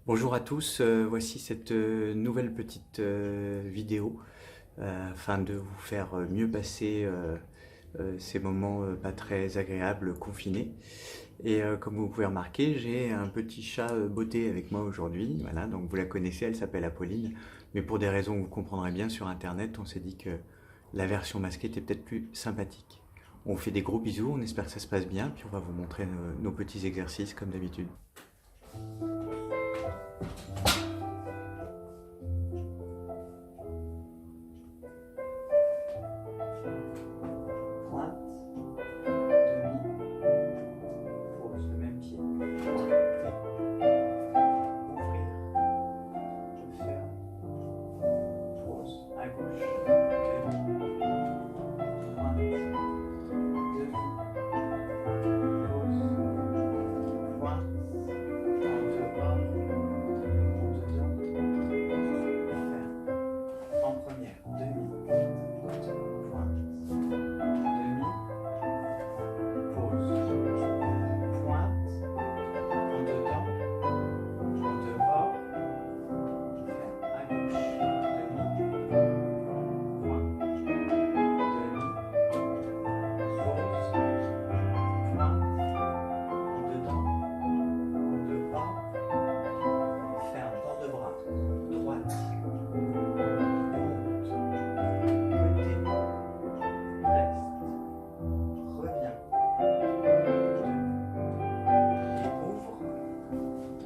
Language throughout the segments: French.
Bonjour à tous, voici cette nouvelle petite vidéo afin de vous faire mieux passer ces moments pas très agréables confinés. Et comme vous pouvez remarquer, j'ai un petit chat botté avec moi aujourd'hui. Voilà, donc vous la connaissez, elle s'appelle Apolline. Mais pour des raisons que vous comprendrez bien sur Internet, on s'est dit que la version masquée était peut-être plus sympathique. On vous fait des gros bisous, on espère que ça se passe bien, puis on va vous montrer nos petits exercices comme d'habitude. Pointe, demi, pose, le même pied. Pointer, ouvrir, ferme, pose, à gauche, demi, pointe, demi, pose, pointe, en dehors, en dedans, ferme. En première, demi, pointe, demi, pause, pointe, en dedans, en dehors, ferme, à gauche, demi, pointe, demi, pause, pointe, en dedans, en dehors, ferme, hors de bras, droite, monte, côté, reste, reviens, et ouvre,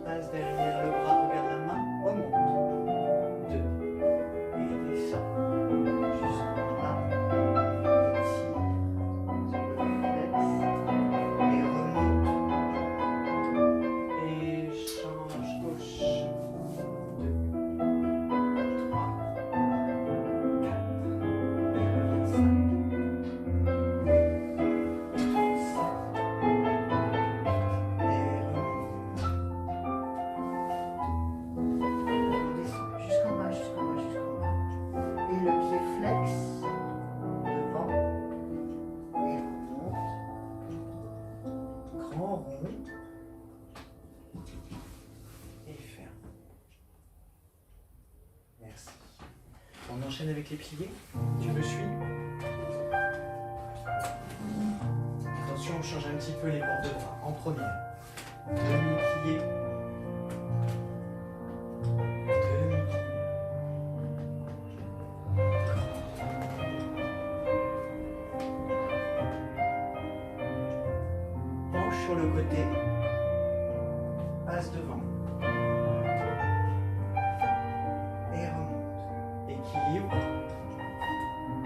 passe derrière le bras, regarde la main, remonte, 2, et descend, jusqu'en bas, tire, flex, et remonte, et change gauche, 2, 3, 4, et reviens 5, et 6, et remonte. On descend jusqu'en bas, jusqu'en bas, jusqu'en bas. Et le pied flex devant et remonte. Grand rond et ferme. Merci. On enchaîne avec les pliés. Tu me suis? Attention, on change un petit peu les bords de bras. En première, demi-plié. Demi-plié. Penche sur le côté, passe devant et remonte. Équilibre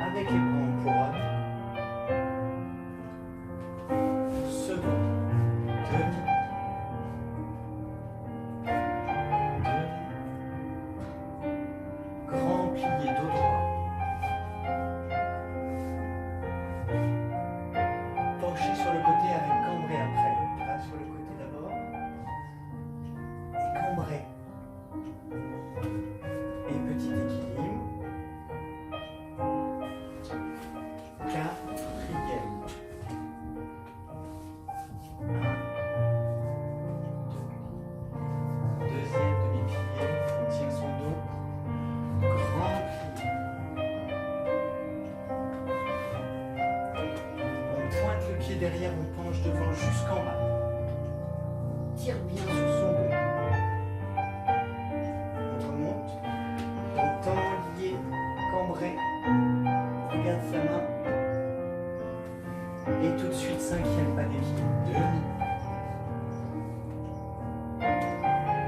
avec les bras en couronne. Second, demi, grand plié dos droit. Penché sur le côté avec cambré après. Pas sur le côté d'abord. Et cambré. Et petit équilibre. Quatrième. 1, 2. Deuxième demi-plié. On tient son dos. Grand plié. On pointe le pied derrière, on penche devant jusqu'en bas. Tire bien sur son dos. On remonte. On tend lié, cambré. Regarde sa main. Et tout de suite, cinquième pas des pieds. Demi.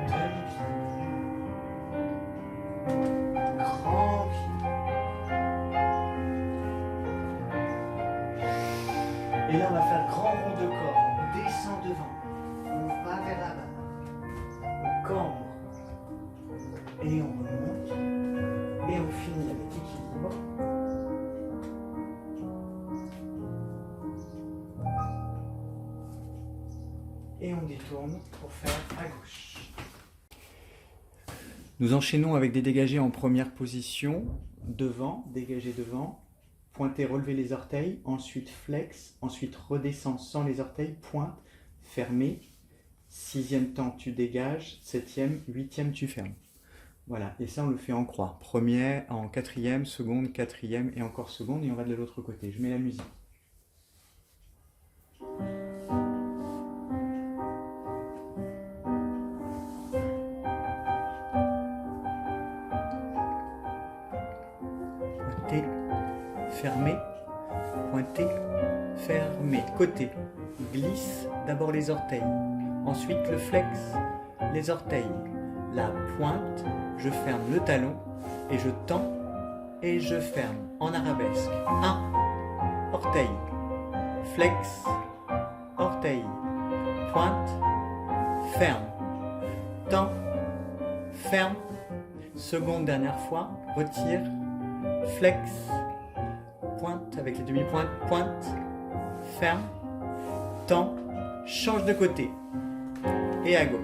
Demi-pied. Grand pied. Et là, on va faire grand rond de corps. On descend devant. On va vers la barre. On cambre. Et on remonte. Et on finit avec équilibre. Et on détourne pour faire à gauche. Nous enchaînons avec des dégagés en première position. Devant, dégagé devant. Pointer, relever les orteils. Ensuite flex. Ensuite redescend sans les orteils. Pointe, fermé. sixième temps, tu dégages, septième, huitième, tu fermes. Voilà, et ça on le fait en croix. Première, en quatrième, seconde, quatrième et encore seconde, et on va de l'autre côté. Je mets la musique. Pointé, fermé, pointé, fermé. Côté, glisse d'abord les orteils, ensuite le flex, les orteils, la pointe, je ferme le talon et je tends et je ferme en arabesque. 1, orteil, flex, orteil, pointe, ferme, tend, ferme, seconde dernière fois, retire, flex, pointe avec les demi-pointes, pointe, ferme, tend, change de côté et à gauche.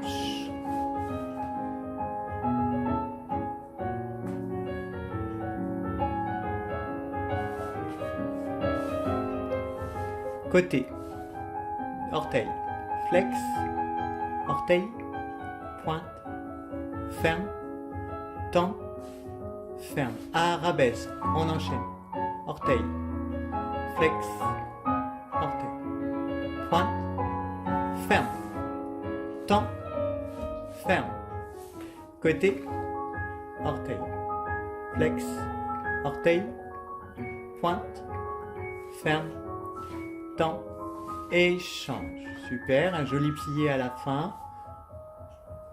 Côté, orteil, flex, orteil, pointe, ferme, tend, ferme, arabesque, on enchaîne, orteil, flex, orteil, pointe, ferme, tend, ferme, côté, orteil, flex, orteil, pointe, ferme, tend et change. Super, un joli plié à la fin.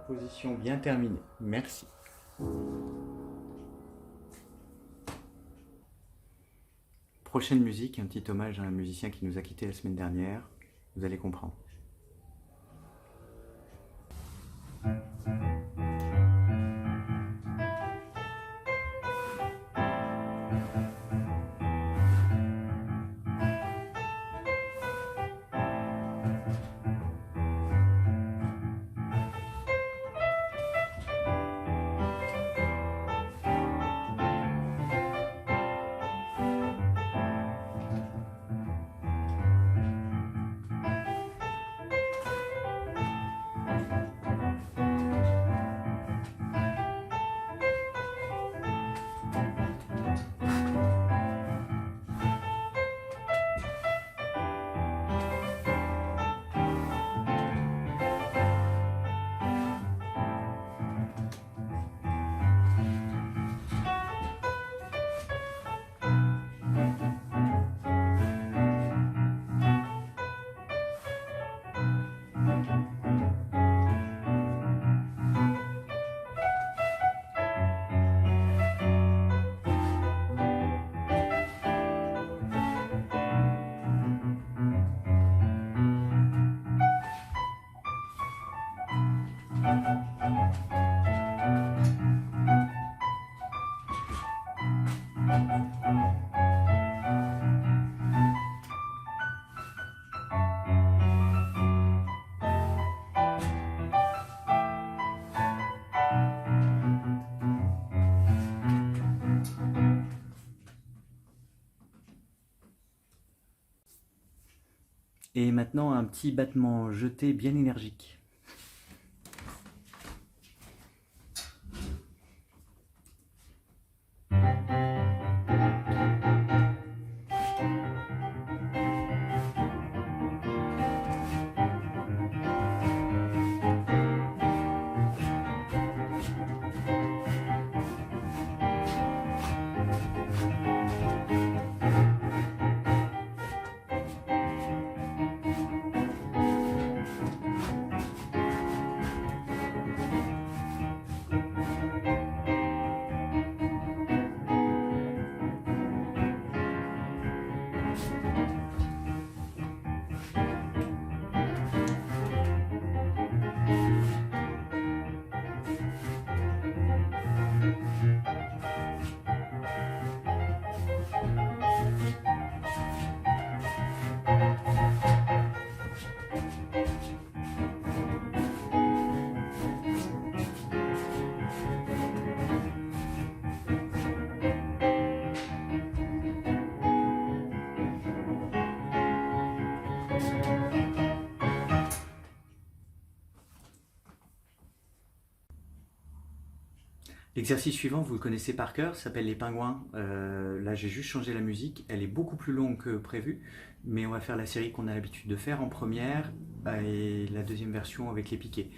Position bien terminée. Merci. Prochaine musique, un petit hommage à un musicien qui nous a quittés la semaine dernière. Vous allez comprendre. Et maintenant un petit battement jeté bien énergique. L'exercice suivant, vous le connaissez par cœur, s'appelle les pingouins. Là, j'ai juste changé la musique. Elle est beaucoup plus longue que prévu, mais on va faire la série qu'on a l'habitude de faire en première et la deuxième version avec les piquets.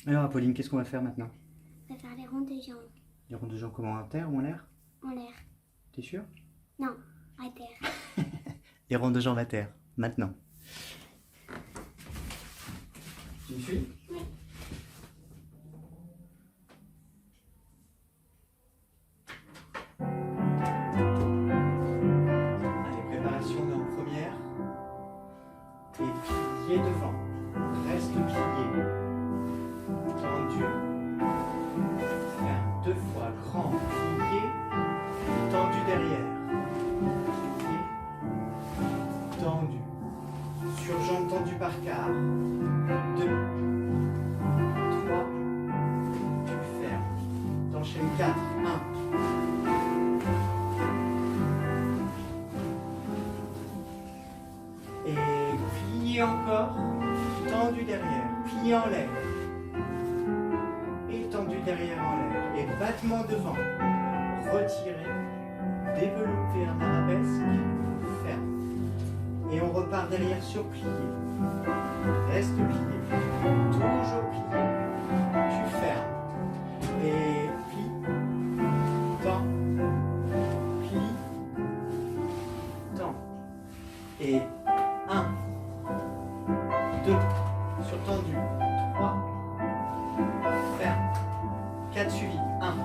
Alors Apolline, qu'est-ce qu'on va faire maintenant? On va faire les ronds de jambes. Les ronds de jambes comment, en terre ou en l'air? En l'air. T'es sûr? Non, à terre. Les ronds de jambes à terre, maintenant. Tu me suis? Oui. Allez, préparation, on est en première. Et plié devant. Reste plié. Tendu. Ferme. 2 fois. Grand. Plié. Tendu derrière. Plié. Tendu. Sur jambe tendue par quart. 2. 3. Tu fermes. T'enchaînes 4. 1. Et plié encore, tendu derrière, plié en l'air. Et tendu derrière en l'air. Et battement devant. Retirer, développer un arabesque, ferme. Et on repart derrière sur plié. Reste plié. Toujours plié. Tu fermes. Et plie, tends, plie, tends. Et 1, 2, sur tendu, 3, ferme, 4 suivis, 1,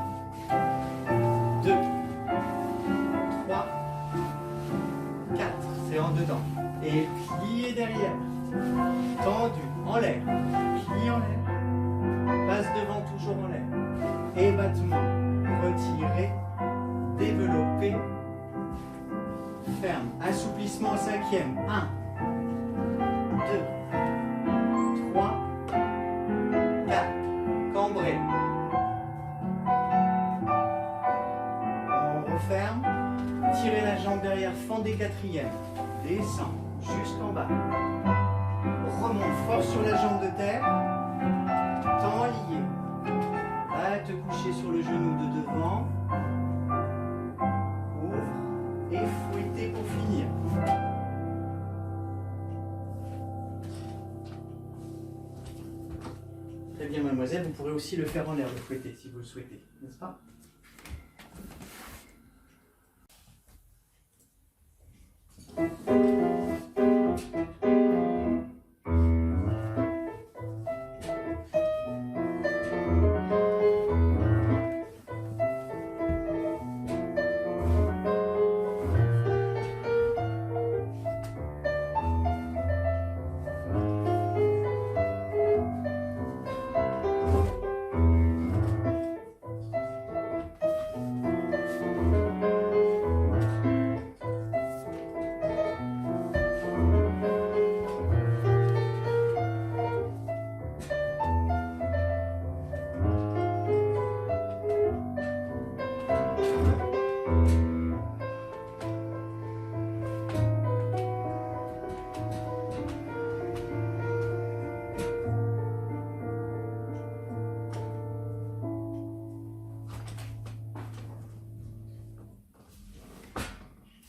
2, 3, 4, c'est en dedans, et plié derrière, tendu, en l'air, plié en l'air, passe devant toujours en l'air, et battement, retiré, développé, ferme, assouplissement en 5e, 1, 2, 3, 4, cambré. On referme, tirez la jambe derrière, fendez 4e, descend jusqu'en bas. Remonte fort sur la jambe de terre, tends lié. Va te coucher sur le genou de devant, ouvre et fouettez pour finir. Très bien, mademoiselle, vous pourrez aussi le faire en l'air, le fouetter, si vous le souhaitez, n'est-ce pas?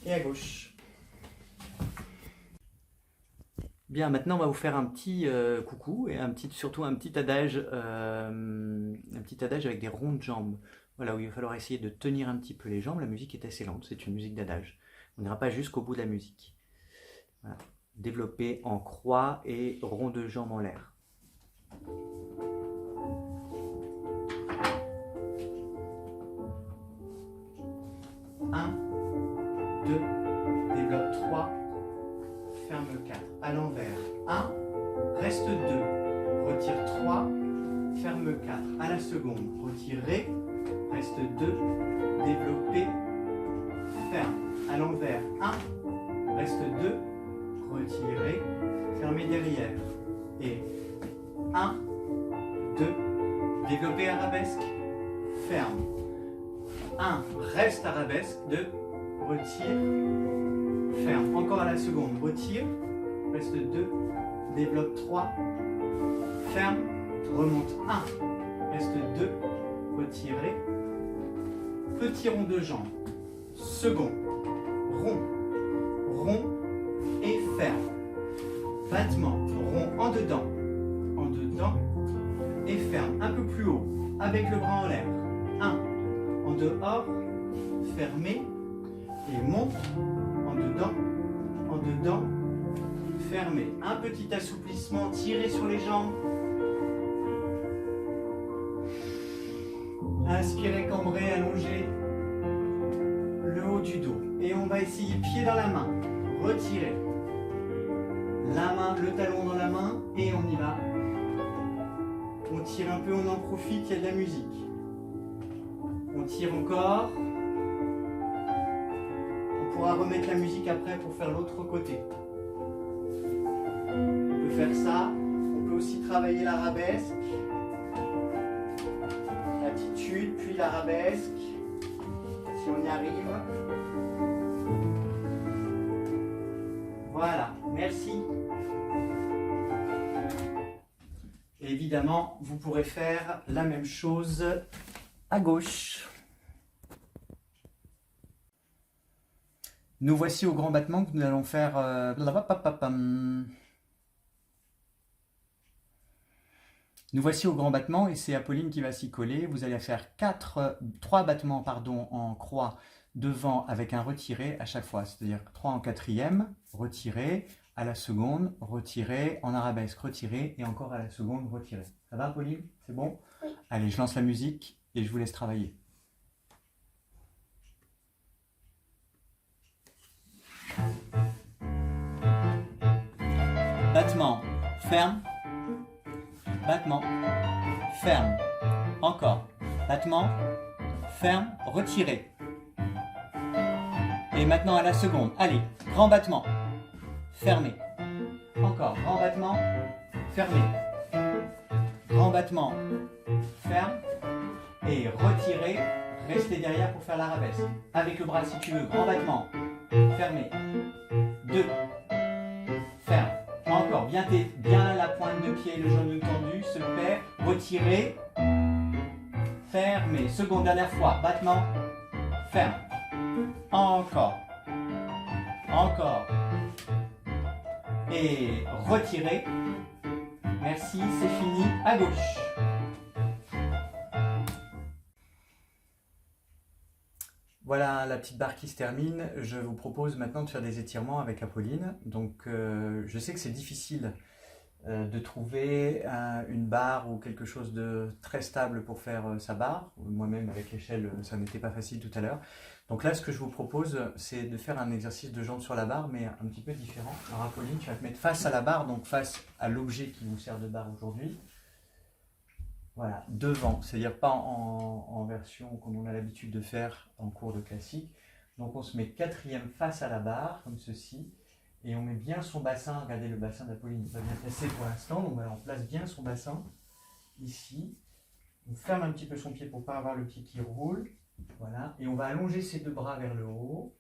Et à gauche. Bien, maintenant on va vous faire un petit coucou et surtout un petit adage avec des rondes jambes. Voilà, où il va falloir essayer de tenir un petit peu les jambes. La musique est assez lente, c'est une musique d'adage. On n'ira pas jusqu'au bout de la musique. Voilà. Développer en croix et rond de jambes en l'air. Un, deux, développe 3, ferme 4. À l'envers, 1, reste 2, retire 3, ferme 4. À la seconde, retirez, reste 2, développez, ferme. À l'envers, 1, reste 2, retirez, fermez derrière. Et 1, 2, développez arabesque, ferme. 1, reste arabesque, 2, retire, ferme. Encore à la seconde, retire, reste 2, développe 3, ferme, remonte 1, reste 2, retirez, petit rond de jambe, second, rond, rond et ferme. Battement, rond en dedans et ferme. Un peu plus haut, avec le bras en l'air. 1, en dehors, fermé et monte en dedans, fermé. Un petit assouplissement, tirez sur les jambes. Inspirez, cambrez, allongez le haut du dos. Et on va essayer pied dans la main. Retirez. La main, le talon dans la main et on y va. On tire un peu, on en profite, il y a de la musique. On tire encore. On pourra remettre la musique après pour faire l'autre côté. On peut faire ça. On peut aussi travailler l'arabesque. L'attitude, puis l'arabesque. Si on y arrive. Voilà, merci. Et évidemment, vous pourrez faire la même chose à gauche. Nous voici au grand battement que nous allons faire. Nous voici au grand battement et c'est Apolline qui va s'y coller. Vous allez faire 3 battements en croix devant avec un retiré à chaque fois. C'est-à-dire 3 en quatrième, retiré, à la seconde, retiré, en arabesque, retiré et encore à la seconde, retiré. Ça va Apolline? C'est bon? Oui. Allez, je lance la musique et je vous laisse travailler. Battement, ferme. Battement, ferme. Encore. Battement, ferme, retiré. Et maintenant à la seconde. Allez, grand battement. Fermé. Encore. Grand battement, fermé. Grand battement, ferme. Et retiré. Restez derrière pour faire l'arabesque. Avec le bras si tu veux. Grand battement, fermé. 2. Ferme. Encore, bien la pointe de pied, le genou tendu, se perd, retiré, fermé. Seconde, dernière fois, battement, ferme. Encore, et retiré. Merci, c'est fini, à gauche. Voilà la petite barre qui se termine. Je vous propose maintenant de faire des étirements avec Apolline. Donc je sais que c'est difficile de trouver une barre ou quelque chose de très stable pour faire sa barre. Moi-même avec l'échelle ça n'était pas facile tout à l'heure. Donc là ce que je vous propose c'est de faire un exercice de jambes sur la barre mais un petit peu différent. Alors Apolline tu vas te mettre face à la barre, donc face à l'objet qui vous sert de barre aujourd'hui. Voilà, devant, c'est-à-dire pas en version comme on a l'habitude de faire en cours de classique. Donc on se met quatrième face à la barre, comme ceci, et on met bien son bassin. Regardez le bassin d'Apolline, il n'est pas bien placé pour l'instant, donc voilà, on place bien son bassin, ici. On ferme un petit peu son pied pour ne pas avoir le pied qui roule. Voilà, et on va allonger ses deux bras vers le haut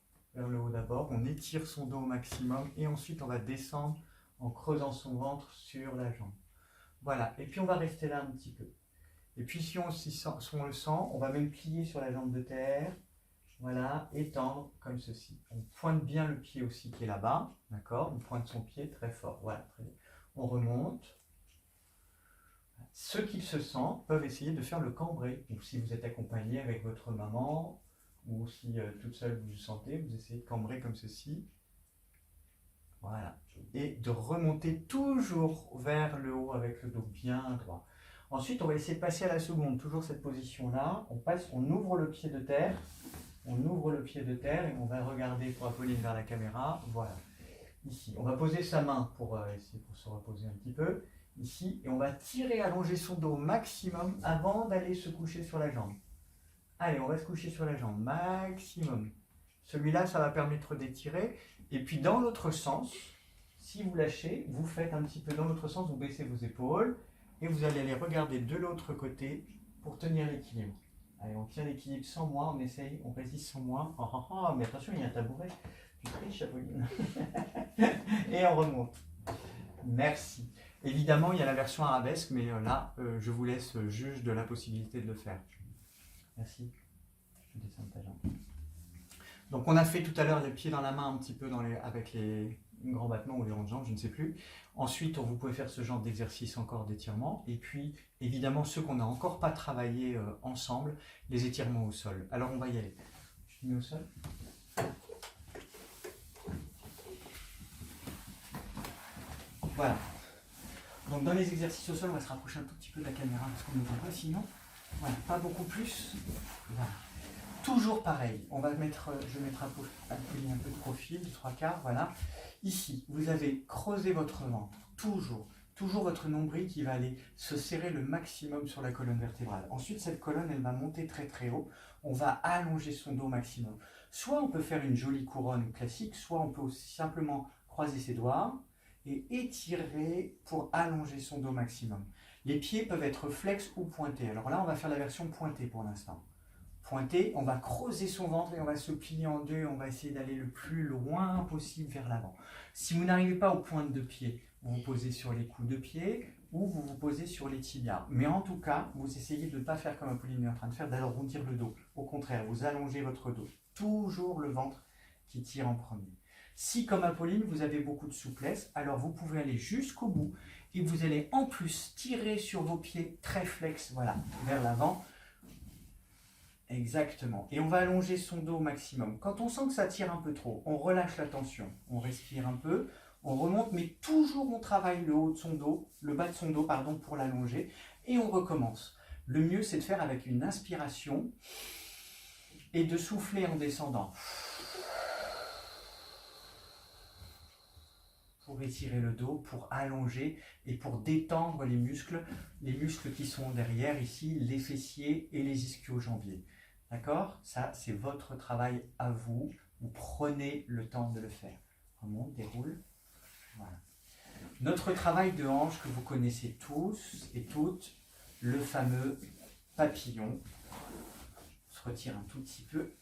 d'abord. On étire son dos au maximum, et ensuite on va descendre en creusant son ventre sur la jambe. Voilà, et puis on va rester là un petit peu. Et puis si on le sent, on va même plier sur la jambe de terre Voilà, étendre comme ceci. On pointe bien le pied aussi qui est là-bas, d'accord? On pointe son pied très fort, voilà, très bien. On remonte. Ceux qui se sentent peuvent essayer de faire le cambré. Ou si vous êtes accompagné avec votre maman, ou si toute seule vous le sentez, vous essayez de cambrer comme ceci. Voilà. Et de remonter toujours vers le haut avec le dos bien droit. Ensuite, on va essayer de passer à la seconde, toujours cette position-là. On ouvre le pied de terre. On ouvre le pied de terre et on va regarder pour Apolline vers la caméra. Voilà. Ici, on va poser sa main pour essayer pour se reposer un petit peu. Ici, et on va tirer, allonger son dos au maximum avant d'aller se coucher sur la jambe. Allez, on va se coucher sur la jambe, maximum. Celui-là, ça va permettre d'étirer. Et puis dans l'autre sens, si vous lâchez, vous faites un petit peu dans l'autre sens, vous baissez vos épaules et vous allez aller regarder de l'autre côté pour tenir l'équilibre. Allez, on tient l'équilibre sans moi, on essaye, on résiste sans moi. Oh, oh, oh, mais attention, il y a un tabouret. Tu triches, Apolline. Et on remonte. Merci. Évidemment, il y a la version arabesque, mais là, je vous laisse juge de la possibilité de le faire. Merci. Je descends ta jambe. Donc, on a fait tout à l'heure les pieds dans la main un petit peu avec les grands battements ou les ronds de jambes, je ne sais plus. Ensuite, vous pouvez faire ce genre d'exercice encore d'étirement. Et puis, évidemment, ceux qu'on n'a encore pas travaillé ensemble, les étirements au sol. Alors, on va y aller. Je te mets au sol. Voilà. Donc dans les exercices au sol, on va se rapprocher un tout petit peu de la caméra parce qu'on ne voit pas sinon. Voilà, pas beaucoup plus. Voilà. Toujours pareil. Je vais mettre un peu de profil, de 3/4, voilà. Ici, vous avez creusé votre ventre, toujours votre nombril qui va aller se serrer le maximum sur la colonne vertébrale. Ensuite, cette colonne, elle va monter très très haut. On va allonger son dos au maximum. Soit on peut faire une jolie couronne classique, soit on peut aussi simplement croiser ses doigts et étirer pour allonger son dos maximum. Les pieds peuvent être flex ou pointés. Alors là, on va faire la version pointée pour l'instant. Pointé, on va creuser son ventre et on va se plier en deux. On va essayer d'aller le plus loin possible vers l'avant. Si vous n'arrivez pas aux pointes de pied, vous vous posez sur les coudes de pied ou vous vous posez sur les tibias. Mais en tout cas, vous essayez de ne pas faire comme Apolline est en train de faire, d'arrondir le dos. Au contraire, vous allongez votre dos. Toujours le ventre qui tire en premier. Si, comme Apolline, vous avez beaucoup de souplesse, alors vous pouvez aller jusqu'au bout et vous allez en plus tirer sur vos pieds très flex, voilà, vers l'avant. Exactement. Et on va allonger son dos au maximum. Quand on sent que ça tire un peu trop, on relâche la tension. On respire un peu, on remonte, mais toujours on travaille le haut de son dos, le bas de son dos, pardon, pour l'allonger. Et on recommence. Le mieux, c'est de faire avec une inspiration et de souffler en descendant. Pour étirer le dos, pour allonger et pour détendre les muscles qui sont derrière ici, les fessiers et les ischio-jambiers. D'accord? Ça, c'est votre travail à vous. Vous prenez le temps de le faire. Remonte, déroule. Voilà. Notre travail de hanche que vous connaissez tous et toutes, le fameux papillon. On se retire un tout petit peu.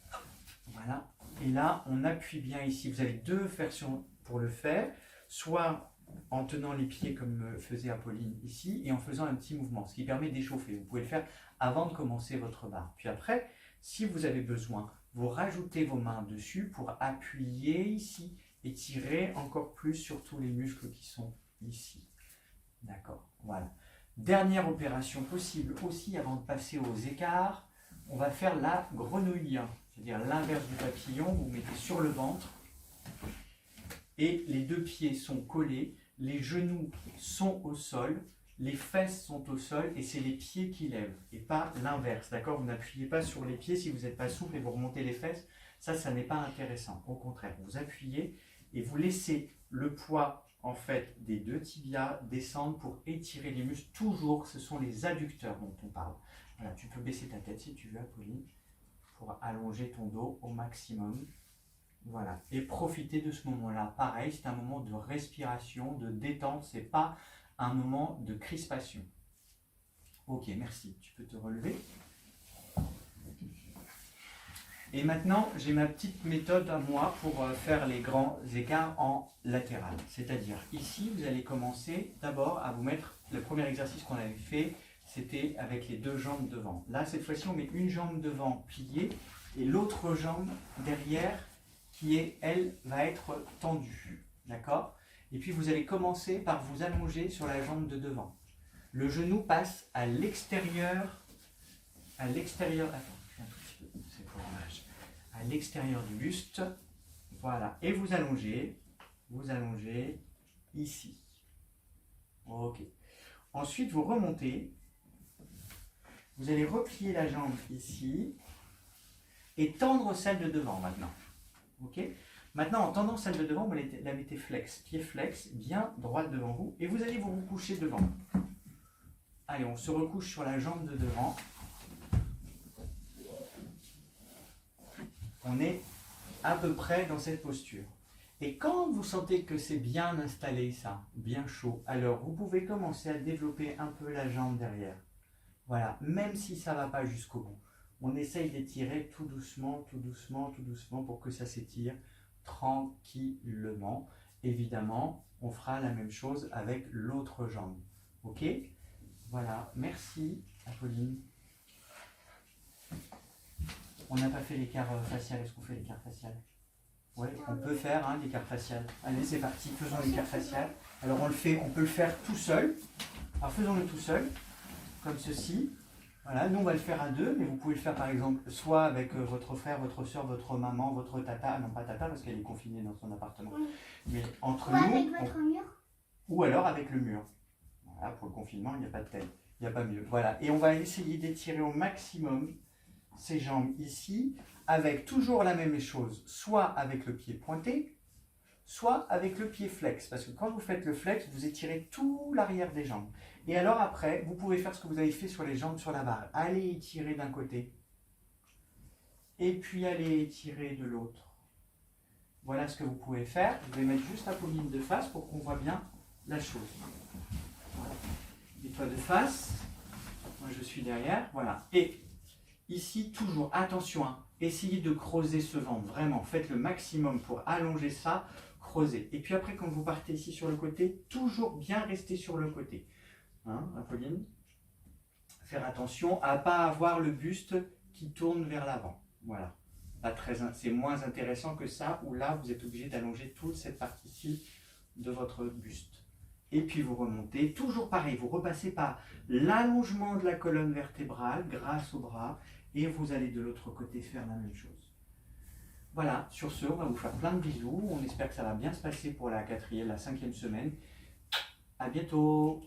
Voilà. Et là, on appuie bien ici. Vous avez deux versions pour le faire. Soit en tenant les pieds comme faisait Apolline ici et en faisant un petit mouvement, ce qui permet d'échauffer. Vous pouvez le faire avant de commencer votre barre. Puis après, si vous avez besoin, vous rajoutez vos mains dessus pour appuyer ici et tirer encore plus sur tous les muscles qui sont ici. D'accord, voilà. Dernière opération possible aussi avant de passer aux écarts, on va faire la grenouille, c'est-à-dire l'inverse du papillon. Vous mettez sur le ventre. Et les deux pieds sont collés, les genoux sont au sol, les fesses sont au sol et c'est les pieds qui lèvent et pas l'inverse, d'accord? Vous n'appuyez pas sur les pieds si vous n'êtes pas souple et vous remontez les fesses, ça n'est pas intéressant. Au contraire, vous appuyez et vous laissez le poids en fait des deux tibias descendre pour étirer les muscles. Toujours, ce sont les adducteurs dont on parle. Voilà, tu peux baisser ta tête si tu veux, Apolline, pour allonger ton dos au maximum. Voilà, et profitez de ce moment-là. Pareil, c'est un moment de respiration, de détente, c'est pas un moment de crispation. Ok, merci. Tu peux te relever. Et maintenant, j'ai ma petite méthode à moi pour faire les grands écarts en latéral. C'est-à-dire, ici, vous allez commencer d'abord à vous mettre, le premier exercice qu'on avait fait, c'était avec les deux jambes devant. Là, cette fois-ci, on met une jambe devant pliée Et l'autre jambe derrière qui est, elle, va être tendue. D'accord? Et puis vous allez commencer par vous allonger sur la jambe de devant. Le genou passe à l'extérieur. Attends, un tout petit peu, c'est pour l'image. À l'extérieur du buste. Voilà. Et vous allongez ici. Ok. Ensuite, vous remontez. Vous allez replier la jambe ici et tendre celle de devant maintenant. Ok? Maintenant, en tendant celle de devant, vous la mettez flex, pied flex, bien droite devant vous, et vous allez vous recoucher devant. Allez, on se recouche sur la jambe de devant. On est à peu près dans cette posture. Et quand vous sentez que c'est bien installé, ça, bien chaud, alors vous pouvez commencer à développer un peu la jambe derrière. Voilà, même si ça ne va pas jusqu'au bout. On essaye d'étirer tout doucement, tout doucement, tout doucement pour que ça s'étire tranquillement. Évidemment, on fera la même chose avec l'autre jambe. Ok? Voilà, merci Apolline. On n'a pas fait l'écart facial. Est-ce qu'on fait l'écart facial? Oui, on peut faire l'écart facial. Allez, c'est parti, faisons l'écart facial. Alors on peut le faire tout seul. Alors faisons-le tout seul, comme ceci. Voilà, nous on va le faire à deux, mais vous pouvez le faire par exemple soit avec votre frère, votre soeur, votre maman, votre tata, non pas tata parce qu'elle est confinée dans son appartement, mais entre nous. Avec votre mur. Ou alors avec le mur. Voilà, pour le confinement, il n'y a pas de tel, il n'y a pas mieux. Voilà, et on va essayer d'étirer au maximum ces jambes ici, avec toujours la même chose, soit avec le pied pointé, soit avec le pied flex, parce que quand vous faites le flex, vous étirez tout l'arrière des jambes. Et alors après, vous pouvez faire ce que vous avez fait sur les jambes sur la barre. Allez étirer d'un côté, et puis allez étirer de l'autre. Voilà ce que vous pouvez faire. Je vais mettre juste Apolline de face pour qu'on voit bien la chose. Voilà. Et toi de face, moi je suis derrière, voilà. Et ici, toujours, attention, essayez de creuser ce ventre, vraiment, faites le maximum pour allonger ça, creuser. Et puis après, quand vous partez ici sur le côté, toujours bien rester sur le côté. Apolline? Faire attention à ne pas avoir le buste qui tourne vers l'avant. Voilà. C'est moins intéressant que ça, où là, vous êtes obligé d'allonger toute cette partie-ci de votre buste. Et puis vous remontez, toujours pareil, vous repassez par l'allongement de la colonne vertébrale grâce au bras, et vous allez de l'autre côté faire la même chose. Voilà, sur ce, on va vous faire plein de bisous. On espère que ça va bien se passer pour la 5e semaine. À bientôt!